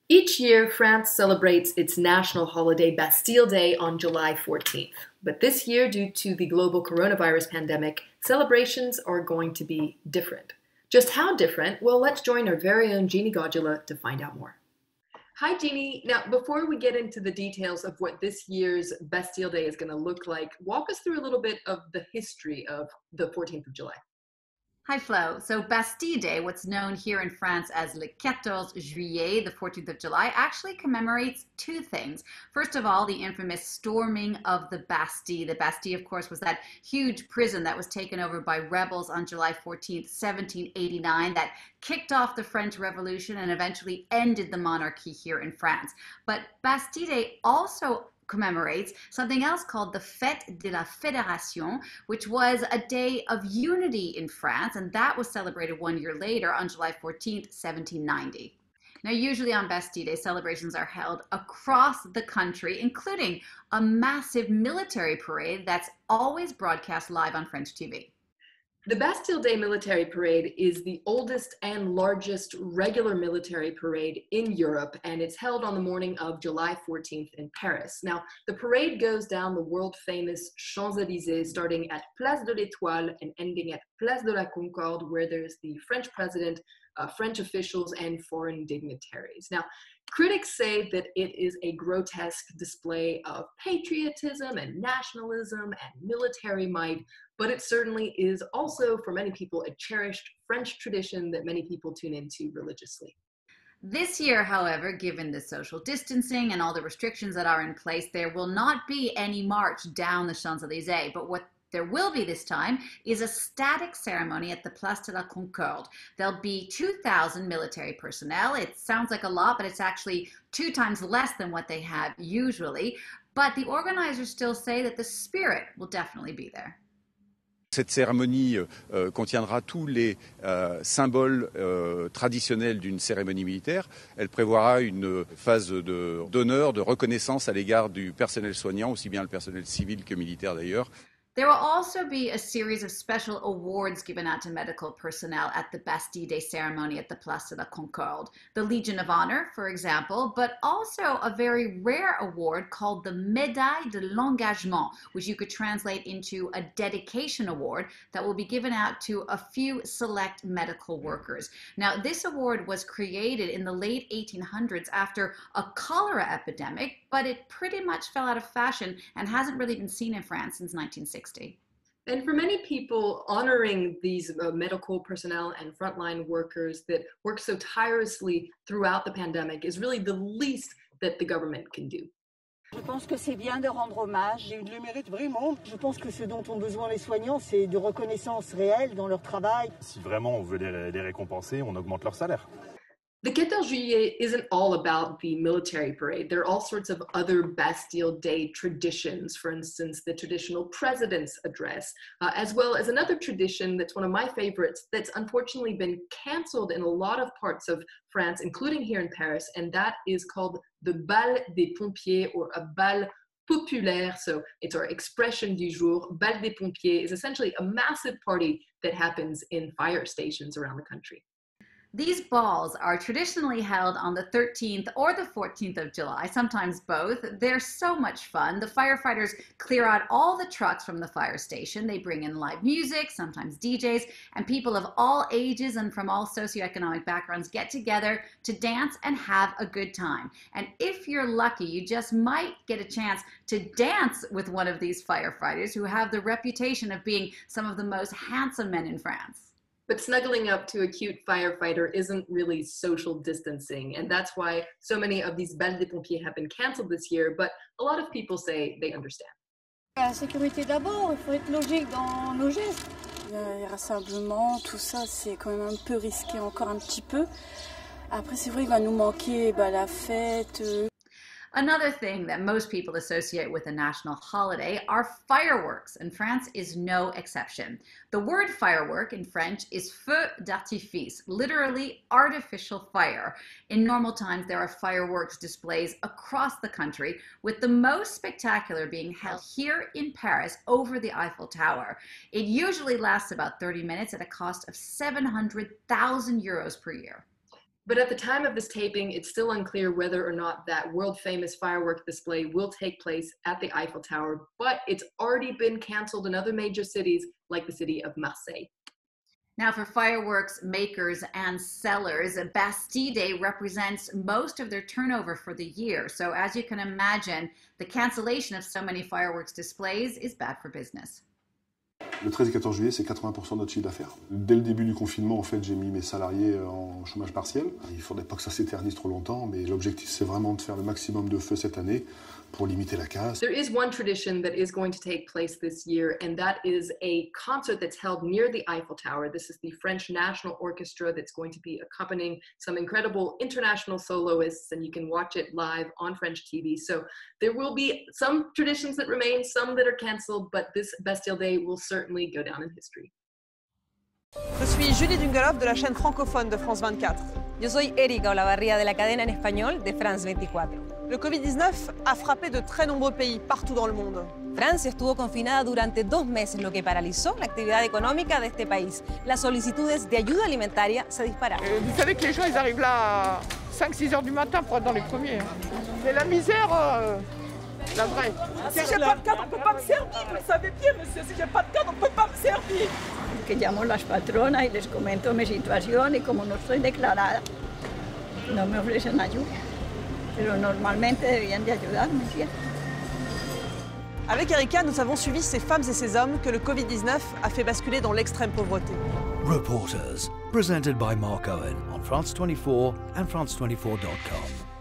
Each year, France celebrates its national holiday Bastille Day on July 14th. But this year, due to the global coronavirus pandemic, celebrations are going to be different. Just how different? Well, let's join our very own Genie Godula to find out more. Hi, Genie. Now, before we get into the details of what this year's Bastille Day is going to look like, walk us through a little bit of the history of the 14th of July. Hi Flo. So Bastille Day, what's known here in France as Le 14 Juillet, the 14th of July, actually commemorates two things. First of all, the infamous storming of the Bastille. The Bastille, of course, was that huge prison that was taken over by rebels on July 14th, 1789, that kicked off the French Revolution and eventually ended the monarchy here in France. But Bastille Day also commemorates something else called the Fête de la Fédération, which was a day of unity in France, and that was celebrated 1 year later on July 14th, 1790. Now, usually on Bastille Day, celebrations are held across the country, including a massive military parade that's always broadcast live on French TV. The Bastille Day Military Parade is the oldest and largest regular military parade in Europe, and it's held on the morning of July 14th in Paris. Now, the parade goes down the world-famous Champs-Élysées, starting at Place de l'Étoile and ending at Place de la Concorde, where there's the French president, French officials, and foreign dignitaries. Now, critics say that it is a grotesque display of patriotism and nationalism and military might, but it certainly is also, for many people, a cherished French tradition that many people tune into religiously. This year, however, given the social distancing and all the restrictions that are in place, there will not be any march down the Champs-Élysées, but what there will be this time is a static ceremony at the Place de la Concorde. There'll be 2,000 military personnel. It sounds like a lot, but it's actually 2 times less than what they have usually. But the organizers still say that the spirit will definitely be there. Cette cérémonie contiendra tous les symboles traditionnels d'une cérémonie militaire. Elle prévoira une phase d'honneur, de reconnaissance à l'égard du personnel soignant, aussi bien le personnel civil que militaire d'ailleurs. There will also be a series of special awards given out to medical personnel at the Bastille Day ceremony at the Place de la Concorde. The Legion of Honor, for example, but also a very rare award called the Médaille de l'Engagement, which you could translate into a dedication award that will be given out to a few select medical workers. Now, this award was created in the late 1800s after a cholera epidemic, but it pretty much fell out of fashion and hasn't really been seen in France since 1960. And for many people, honoring these medical personnel and frontline workers that work so tirelessly throughout the pandemic is really the least that the government can do. Je pense que c'est bien de rendre hommage. Ils le méritent vraiment. Je pense que ce dont ont besoin les soignants, c'est de reconnaissance réelle dans leur travail. Si vraiment on veut les récompenser, on augmente leur salaire. The 14 Juillet isn't all about the military parade. There are all sorts of other Bastille Day traditions, for instance, the traditional president's address, as well as another tradition that's one of my favorites that's unfortunately been canceled in a lot of parts of France, including here in Paris, and that is called the Bal des Pompiers, or a bal populaire. So it's our expression du jour. Bal des Pompiers is essentially a massive party that happens in fire stations around the country. These balls are traditionally held on the 13th or the 14th of July, sometimes both. They're so much fun. The firefighters clear out all the trucks from the fire station. They bring in live music, sometimes DJs, and people of all ages and from all socioeconomic backgrounds get together to dance and have a good time. And if you're lucky, you just might get a chance to dance with one of these firefighters who have the reputation of being some of the most handsome men in France. But snuggling up to a cute firefighter isn't really social distancing, and that's why so many of these Bal des Pompiers have been canceled this year, but a lot of people say they understand. La sécurité d'abord, il faut être logique dans nos gestes. Les rassemblements, tout ça, c'est quand même un peu risqué, encore un petit peu. Après, c'est vrai, il va nous manquer la fête. Another thing that most people associate with a national holiday are fireworks, and France is no exception. The word firework in French is feu d'artifice, literally artificial fire. In normal times, there are fireworks displays across the country, with the most spectacular being held here in Paris over the Eiffel Tower. It usually lasts about 30 minutes at a cost of 700,000 euros per year. But at the time of this taping, it's still unclear whether or not that world-famous firework display will take place at the Eiffel Tower, but it's already been canceled in other major cities like the city of Marseille. Now, for fireworks makers and sellers, Bastille Day represents most of their turnover for the year. So as you can imagine, the cancellation of so many fireworks displays is bad for business. Le 13 et 14 juillet, c'est 80% de notre chiffre d'affaires. Dès le début du confinement, en fait, j'ai mis mes salariés en chômage partiel. Il ne faudrait pas que ça s'éternise trop longtemps, mais l'objectif, c'est vraiment de faire le maximum de feux cette année pour limiter la casse. There is one tradition that is going to take place this year, and that is a concert that's held near the Eiffel Tower. This is the French National Orchestra that's going to be accompanying some incredible international soloists, and you can watch it live on French TV. So there will be some traditions that remain, some that are canceled, but this Bastille Day will certainly go down in history. Je suis Julie Dungeloff de la chaîne francophone de France 24. Yo soy Erika Olavarría de la cadena en español de France 24. Le Covid-19 a frappé de très nombreux pays partout dans le monde. Francia estuvo confinada durante 2 meses, lo que paralizó la actividad económica de este país. Las solicitudes de ayuda alimentaria se dispararon. Vous savez que les gens ils arrivent là à 5-6 heures du matin pour être dans les premiers. C'est la misère, la vraie. Si j'ai pas de cadre, on ne peut pas me servir. Vous savez bien, monsieur, si j'ai pas de cadre, on ne peut pas me servir. Que llamo a las patronas y les comento mi situación y como no estoy declarada, no me ofrecen ayuda. Pero normalmente deberían de ayudarme, ¿cierto? Avec Erika, nous avons suivi ces femmes et ces hommes que le Covid-19 a fait basculer dans l'extrême pauvreté. Reporters, presented by Mark Owen on France 24 and France24.com.